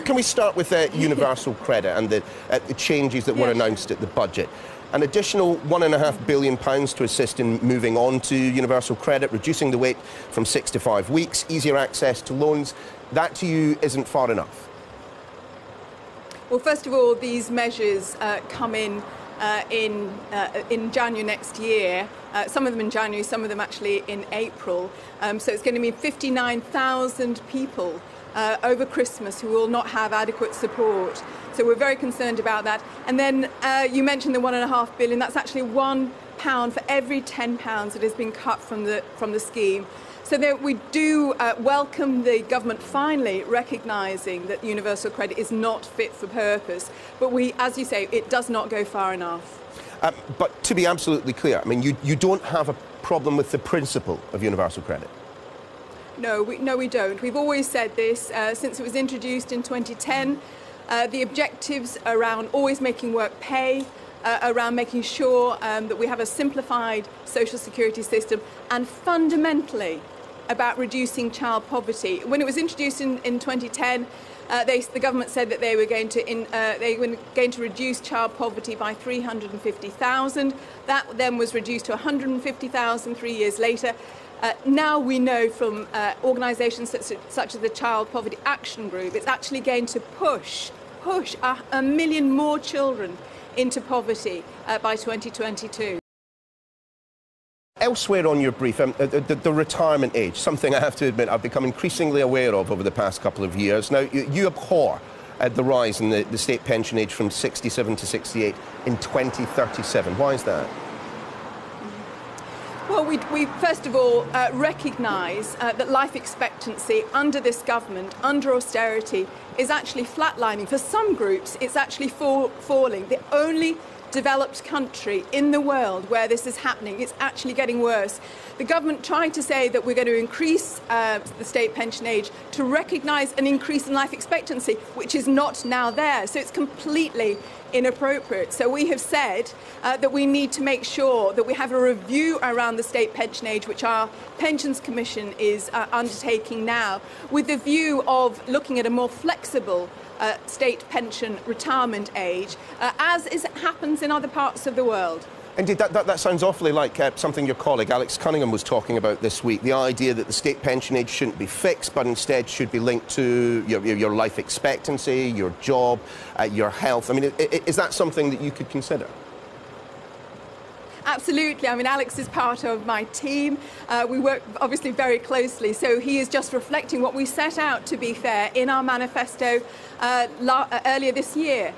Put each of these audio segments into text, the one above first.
Can we start with universal credit and the changes that were announced at the budget? An additional £1.5 billion to assist in moving on to universal credit, reducing the wait from 6 to 5 weeks, easier access to loans. That to you isn't far enough? Well, first of all, these measures come in January next year. Some of them in January, some of them actually in April. So it's going to mean 59,000 people over Christmas who will not have adequate support. So we're very concerned about that. And then you mentioned the £1.5 billion. That's actually £1 for every £10 that has been cut from the scheme. So that we do welcome the government finally recognising that universal credit is not fit for purpose. But as you say, it does not go far enough. But to be absolutely clear, I mean, you don't have a problem with the principle of universal credit? No, we don't. We've always said this since it was introduced in 2010. The objectives around always making work pay, around making sure that we have a simplified social security system, and fundamentally about reducing child poverty. When it was introduced in 2010, the government said that they were going to reduce child poverty by 350,000. That then was reduced to 150,000 3 years later. Now we know from organisations such as the Child Poverty Action Group, it's actually going to push a million more children into poverty by 2022. Elsewhere on your brief, the retirement age, something I have to admit I've become increasingly aware of over the past couple of years. Now, you abhor the rise in the state pension age from 67 to 68 in 2037. Why is that? Well, we first of all recognise that life expectancy under this government, under austerity, is actually flatlining. For some groups, it's actually falling. The only developed country in the world where this is happening, it's actually getting worse. The government tried to say that we're going to increase the state pension age to recognise an increase in life expectancy, which is not now there. So it's completely inappropriate. So we have said that we need to make sure that we have a review around the state pension age, which our Pensions Commission is undertaking now, with the view of looking at a more flexible state pension retirement age, as happens in other parts of the world. Indeed, that sounds awfully like something your colleague Alex Cunningham was talking about this week, the idea that the state pension age shouldn't be fixed, but instead should be linked to your life expectancy, your job, your health. I mean, is that something that you could consider? Absolutely. I mean, Alex is part of my team. We work obviously very closely, so he is just reflecting what we set out, to be fair, in our manifesto earlier this year.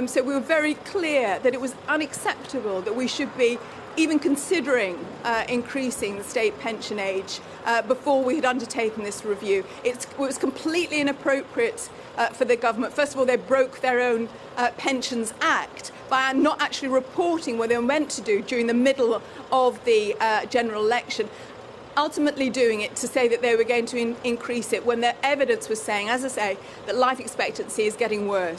So we were very clear that it was unacceptable that we should be even considering increasing the state pension age before we had undertaken this review. It was completely inappropriate for the government. First of all, they broke their own Pensions Act by not actually reporting what they were meant to do during the middle of the general election, ultimately doing it to say that they were going to increase it when the evidence was saying, as I say, that life expectancy is getting worse.